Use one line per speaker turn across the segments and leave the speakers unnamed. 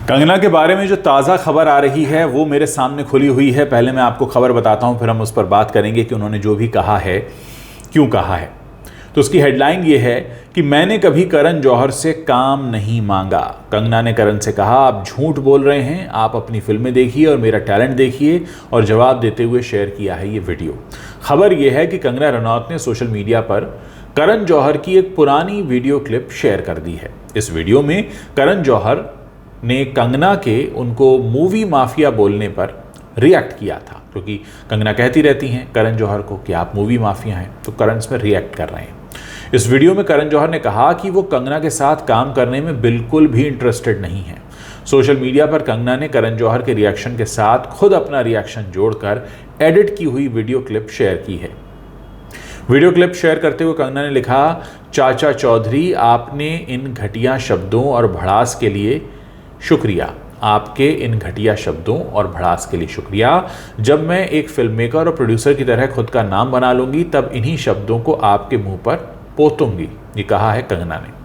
कंगना के बारे में जो ताज़ा खबर आ रही है वो मेरे सामने खुली हुई है। पहले मैं आपको खबर बताता हूं, फिर हम उस पर बात करेंगे कि उन्होंने जो भी कहा है क्यों कहा है। तो उसकी हेडलाइन ये है कि मैंने कभी करण जौहर से काम नहीं मांगा। कंगना ने करण से कहा, आप झूठ बोल रहे हैं, आप अपनी फिल्में देखिए और मेरा टैलेंट देखिए। और जवाब देते हुए शेयर किया है ये वीडियो। खबर यह है कि कंगना रनौत ने सोशल मीडिया पर करण जौहर की एक पुरानी वीडियो क्लिप शेयर कर दी है। इस वीडियो में करण जौहर ने कंगना के उनको मूवी माफिया बोलने पर रिएक्ट किया था, क्योंकि कंगना कहती रहती हैं करण जौहर को कि आप मूवी माफिया हैं, तो करण इसमें रिएक्ट कर रहे हैं। इस वीडियो में करण जौहर ने कहा कि वो कंगना के साथ काम करने में बिल्कुल भी इंटरेस्टेड नहीं है। सोशल मीडिया पर कंगना ने करण जौहर के रिएक्शन के साथ खुद अपना रिएक्शन जोड़कर एडिट की हुई वीडियो क्लिप शेयर की है। वीडियो क्लिप शेयर करते हुए कंगना ने लिखा, चाचा चौधरी, आपने इन घटिया शब्दों और भड़ास के लिए शुक्रिया। आपके इन घटिया शब्दों और भड़ास के लिए शुक्रिया। जब मैं एक फिल्म मेकर और प्रोड्यूसर की तरह खुद का नाम बना लूंगी, तब इन्हीं शब्दों को आपके मुंह पर पोतूंगी, ये कहा है कंगना ने।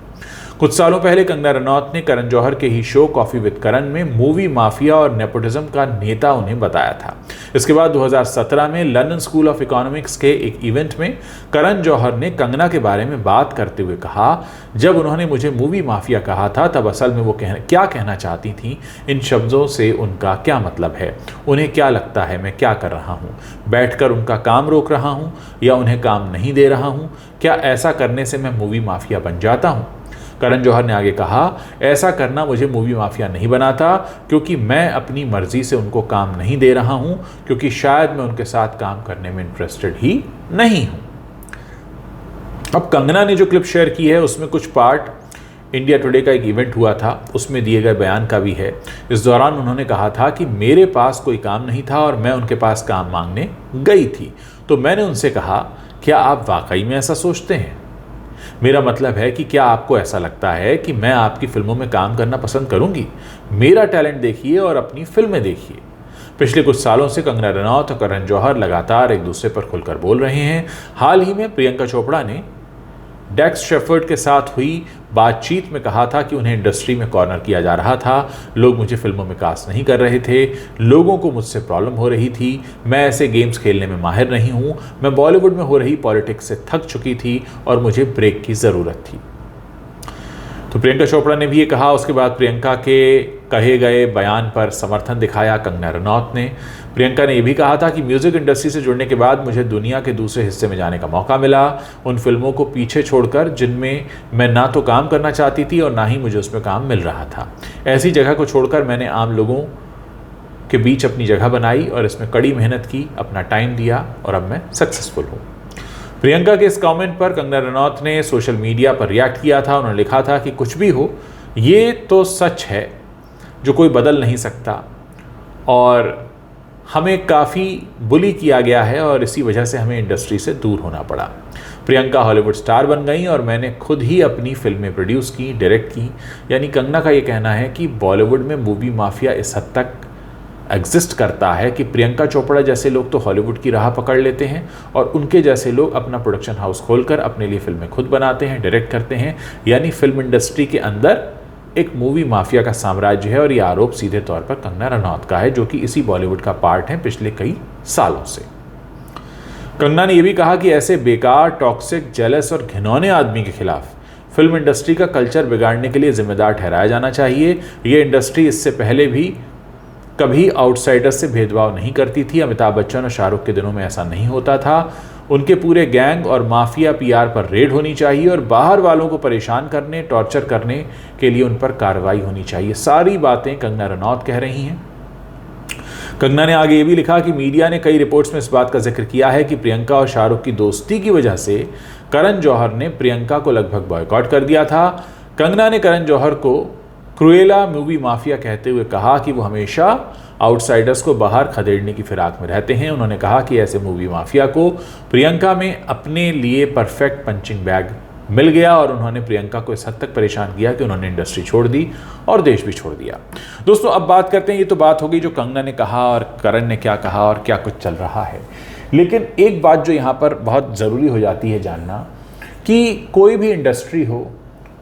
कुछ सालों पहले कंगना रनौत ने करण जौहर के ही शो कॉफी विद करण में मूवी माफिया और नेपोटिज्म का नेता उन्हें बताया था। इसके बाद 2017 में लंदन स्कूल ऑफ इकोनॉमिक्स के एक इवेंट में करण जौहर ने कंगना के बारे में बात करते हुए कहा, जब उन्होंने मुझे मूवी माफिया कहा था तब असल में वो क्या कहना चाहती थी, इन शब्दों से उनका क्या मतलब है, उन्हें क्या लगता है मैं क्या कर रहा हूँ, बैठकर उनका काम रोक रहा हूँ या उन्हें काम नहीं दे रहा हूँ, क्या ऐसा करने से मैं मूवी माफिया बन जाता हूँ। करण जौहर ने आगे कहा, ऐसा करना मुझे मूवी माफिया नहीं बनाता, क्योंकि मैं अपनी मर्जी से उनको काम नहीं दे रहा हूं, क्योंकि शायद मैं उनके साथ काम करने में इंटरेस्टेड ही नहीं हूं। अब कंगना ने जो क्लिप शेयर की है उसमें कुछ पार्ट इंडिया टुडे का एक इवेंट हुआ था, उसमें दिए गए बयान का भी है। इस दौरान उन्होंने कहा था कि मेरे पास कोई काम नहीं था और मैं उनके पास काम मांगने गई थी, तो मैंने उनसे कहा, क्या आप वाकई में ऐसा सोचते हैं? मेरा मतलब है कि क्या आपको ऐसा लगता है कि मैं आपकी फिल्मों में काम करना पसंद करूंगी? मेरा टैलेंट देखिए और अपनी फिल्में देखिए। पिछले कुछ सालों से कंगना रनौत और करण जौहर लगातार एक दूसरे पर खुलकर बोल रहे हैं। हाल ही में प्रियंका चोपड़ा ने डेक्स शेफर्ड के साथ हुई बातचीत में कहा था कि उन्हें इंडस्ट्री में कॉर्नर किया जा रहा था, लोग मुझे फिल्मों में कास्ट नहीं कर रहे थे, लोगों को मुझसे प्रॉब्लम हो रही थी, मैं ऐसे गेम्स खेलने में माहिर नहीं हूँ, मैं बॉलीवुड में हो रही पॉलिटिक्स से थक चुकी थी और मुझे ब्रेक की ज़रूरत थी। तो प्रियंका चोपड़ा ने भी ये कहा। उसके बाद प्रियंका के कहे गए बयान पर समर्थन दिखाया कंगना रनौत ने। प्रियंका ने यह भी कहा था कि म्यूजिक इंडस्ट्री से जुड़ने के बाद मुझे दुनिया के दूसरे हिस्से में जाने का मौका मिला, उन फिल्मों को पीछे छोड़कर जिनमें मैं ना तो काम करना चाहती थी और ना ही मुझे उसमें काम मिल रहा था। ऐसी जगह को छोड़कर मैंने आम लोगों के बीच अपनी जगह बनाई और इसमें कड़ी मेहनत की, अपना टाइम दिया और अब मैं सक्सेसफुल हूँ। प्रियंका के इस कमेंट पर कंगना रनौत ने सोशल मीडिया पर रिएक्ट किया था। उन्होंने लिखा था कि कुछ भी हो, ये तो सच है जो कोई बदल नहीं सकता और हमें काफ़ी बुली किया गया है और इसी वजह से हमें इंडस्ट्री से दूर होना पड़ा। प्रियंका हॉलीवुड स्टार बन गई और मैंने खुद ही अपनी फिल्में प्रोड्यूस की, डायरेक्ट की। यानी कंगना का ये कहना है कि बॉलीवुड में मूवी माफिया इस हद तक एग्जिस्ट करता है कि प्रियंका चोपड़ा जैसे लोग तो हॉलीवुड की राह पकड़ लेते हैं और उनके जैसे लोग अपना प्रोडक्शन हाउस खोलकर अपने लिए फिल्में खुद बनाते हैं, डायरेक्ट करते हैं। यानी फिल्म इंडस्ट्री के अंदर एक मूवी माफिया का साम्राज्य है और ये आरोप सीधे तौर पर कंगना रनौत का है, जो कि इसी बॉलीवुड का पार्ट है पिछले कई सालों से। कंगना ने यह भी कहा कि ऐसे बेकार, टॉक्सिक, जेलस और घिनौने आदमी के खिलाफ फिल्म इंडस्ट्री का कल्चर बिगाड़ने के लिए जिम्मेदार ठहराया जाना चाहिए। ये इंडस्ट्री इससे पहले भी कभी आउटसाइडर्स से भेदभाव नहीं करती थी। अमिताभ बच्चन और शाहरुख के दिनों में ऐसा नहीं होता था। उनके पूरे गैंग और माफिया पीआर पर रेड होनी चाहिए और बाहर वालों को परेशान करने, टॉर्चर करने के लिए उन पर कार्रवाई होनी चाहिए। सारी बातें कंगना रनौत कह रही हैं। कंगना ने आगे ये भी लिखा कि मीडिया ने कई रिपोर्ट्स में इस बात का जिक्र किया है कि प्रियंका और शाहरुख की दोस्ती की वजह से करण जौहर ने प्रियंका को लगभग बॉयकॉट कर दिया था। कंगना ने करण जौहर को क्रुएला मूवी माफिया कहते हुए कहा कि वो हमेशा आउटसाइडर्स को बाहर खदेड़ने की फिराक में रहते हैं। उन्होंने कहा कि ऐसे मूवी माफिया को प्रियंका में अपने लिए परफेक्ट पंचिंग बैग मिल गया और उन्होंने प्रियंका को इस हद तक परेशान किया कि उन्होंने इंडस्ट्री छोड़ दी और देश भी छोड़ दिया। दोस्तों, अब बात करते हैं, ये तो बात हो गई जो कंगना ने कहा और करण ने क्या कहा और क्या कुछ चल रहा है। लेकिन एक बात जो यहाँ पर बहुत ज़रूरी हो जाती है जानना कि कोई भी इंडस्ट्री हो,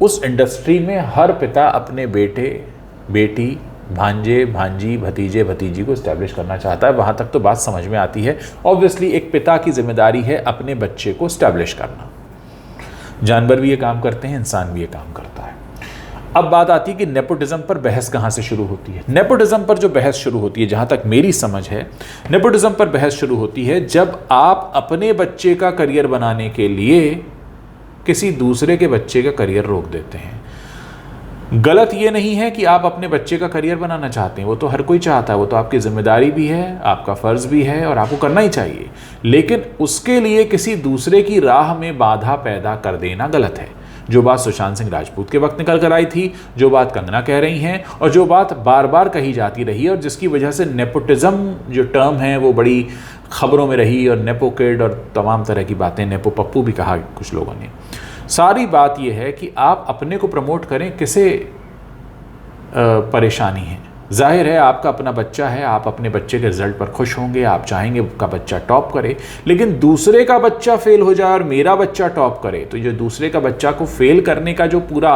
उस इंडस्ट्री में हर पिता अपने बेटे, बेटी, भांजे, भांजी, भतीजे, भतीजी को इस्टेब्लिश करना चाहता है। वहाँ तक तो बात समझ में आती है। ऑब्वियसली एक पिता की जिम्मेदारी है अपने बच्चे को इस्टेब्लिश करना। जानवर भी ये काम करते हैं, इंसान भी ये काम करता है। अब बात आती है कि नेपोटिज्म पर बहस कहाँ से शुरू होती है। नेपोटिज्म पर जो बहस शुरू होती है, जहाँ तक मेरी समझ है, नेपोटिज्म पर बहस शुरू होती है जब आप अपने बच्चे का करियर बनाने के लिए किसी दूसरे के बच्चे का करियर रोक देते हैं। गलत ये नहीं है कि आप अपने बच्चे का करियर बनाना चाहते हैं, वो तो हर कोई चाहता है, वो तो आपकी जिम्मेदारी भी है, आपका फ़र्ज़ भी है और आपको करना ही चाहिए। लेकिन उसके लिए किसी दूसरे की राह में बाधा पैदा कर देना गलत है। जो बात सुशांत सिंह राजपूत के वक्त निकल कर आई थी, जो बात कंगना कह रही हैं और जो बात बार बार कही जाती रही है और जिसकी वजह से नेपोटिज्म जो टर्म है वो बड़ी खबरों में रही और नेपो किड और तमाम तरह की बातें, नेपो पप्पू भी कहा कुछ लोगों ने। सारी बात यह है कि आप अपने को प्रमोट करें, किसे परेशानी है। जाहिर है आपका अपना बच्चा है, आप अपने बच्चे के रिजल्ट पर खुश होंगे, आप चाहेंगे का बच्चा टॉप करे। लेकिन दूसरे का बच्चा फेल हो जाए और मेरा बच्चा टॉप करे, तो जो दूसरे का बच्चा को फेल करने का जो पूरा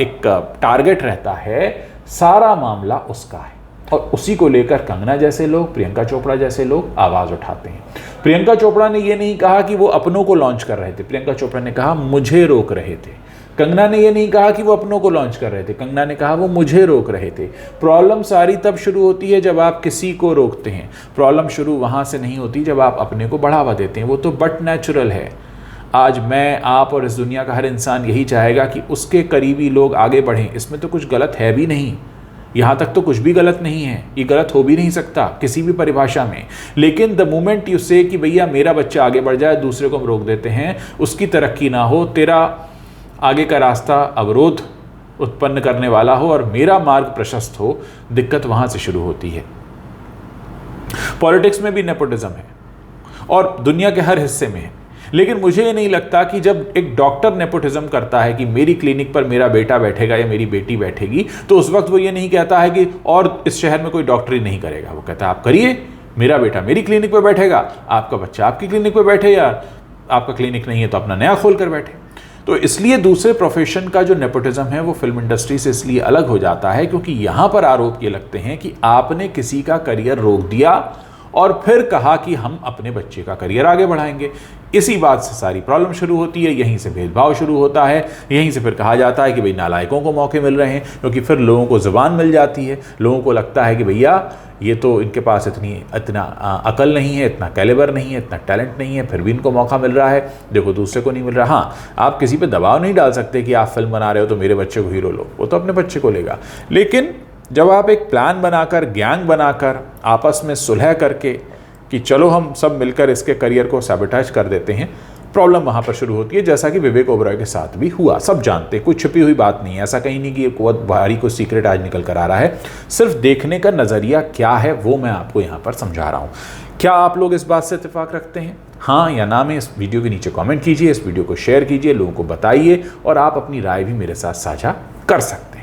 एक टारगेट रहता है, सारा मामला उसका है। और उसी को लेकर कंगना जैसे लोग, प्रियंका चोपड़ा जैसे लोग आवाज़ उठाते हैं। प्रियंका चोपड़ा ने ये नहीं कहा कि वो अपनों को लॉन्च कर रहे थे, प्रियंका चोपड़ा ने कहा मुझे रोक रहे थे। कंगना ने ये नहीं कहा कि वो अपनों को लॉन्च कर रहे थे, कंगना ने कहा वो मुझे रोक रहे थे। प्रॉब्लम सारी तब शुरू होती है जब आप किसी को रोकते हैं। प्रॉब्लम शुरू वहाँ से नहीं होती जब आप अपने को बढ़ावा देते हैं। वो तो बट नेचुरल है। आज मैं, आप और इस दुनिया का हर इंसान यही चाहेगा कि उसके करीबी लोग आगे बढ़ें। इसमें तो कुछ गलत है भी नहीं, यहाँ तक तो कुछ भी गलत नहीं है, ये गलत हो भी नहीं सकता किसी भी परिभाषा में। लेकिन द मोमेंट यू से कि भैया मेरा बच्चा आगे बढ़ जाए, दूसरे को हम रोक देते हैं, उसकी तरक्की ना हो, तेरा आगे का रास्ता अवरोध उत्पन्न करने वाला हो और मेरा मार्ग प्रशस्त हो, दिक्कत वहाँ से शुरू होती है। पॉलिटिक्स में भी नेपोटिज्म है और दुनिया के हर हिस्से में है। लेकिन मुझे ये नहीं लगता कि जब एक डॉक्टर नेपोटिज्म करता है कि मेरी क्लिनिक पर मेरा बेटा बैठेगा या मेरी बेटी बैठेगी, तो उस वक्त वो ये नहीं कहता है कि और इस शहर में कोई डॉक्टरी नहीं करेगा। वो कहता है आप करिए, मेरा बेटा मेरी क्लिनिक पर बैठेगा, आपका बच्चा आपकी क्लिनिक पर बैठे, या आपका क्लिनिक नहीं है तो अपना नया खोल कर बैठे। तो इसलिए दूसरे प्रोफेशन का जो नेपोटिज्म है वो फिल्म इंडस्ट्री से इसलिए अलग हो जाता है क्योंकि यहाँ पर आरोप ये लगते हैं कि आपने किसी का करियर रोक दिया और फिर कहा कि हम अपने बच्चे का करियर आगे बढ़ाएंगे। इसी बात से सारी प्रॉब्लम शुरू होती है, यहीं से भेदभाव शुरू होता है, यहीं से फिर कहा जाता है कि भाई नालायकों को मौके मिल रहे हैं, क्योंकि फिर लोगों को ज़ुबान मिल जाती है। लोगों को लगता है कि भैया ये तो इनके पास इतना अकल नहीं है, इतना कैलिबर नहीं है, इतना टैलेंट नहीं है, फिर भी इनको मौका मिल रहा है, देखो दूसरे को नहीं मिल रहा। हाँ, आप किसी पे दबाव नहीं डाल सकते कि आप फिल्म बना रहे हो तो मेरे बच्चे को हीरो लो, वो तो अपने बच्चे को लेगा। लेकिन जब आप एक प्लान बनाकर, गैंग बनाकर, आपस में सुलह करके कि चलो हम सब मिलकर इसके करियर को सैबोटेज कर देते हैं, प्रॉब्लम वहाँ पर शुरू होती है। जैसा कि विवेक ओबरॉय के साथ भी हुआ, सब जानते हैं, कोई छिपी हुई बात नहीं है। ऐसा कहीं नहीं कि एक बहुत भारी कोई सीक्रेट आज निकल कर आ रहा है। सिर्फ देखने का नज़रिया क्या है वो मैं आपको यहाँ पर समझा रहा हूँ। क्या आप लोग इस बात से इत्तेफाक रखते हैं, हाँ या ना में? इस वीडियो के नीचे कमेंट कीजिए, इस वीडियो को शेयर कीजिए, लोगों को बताइए और आप अपनी राय भी मेरे साथ साझा कर सकते हैं।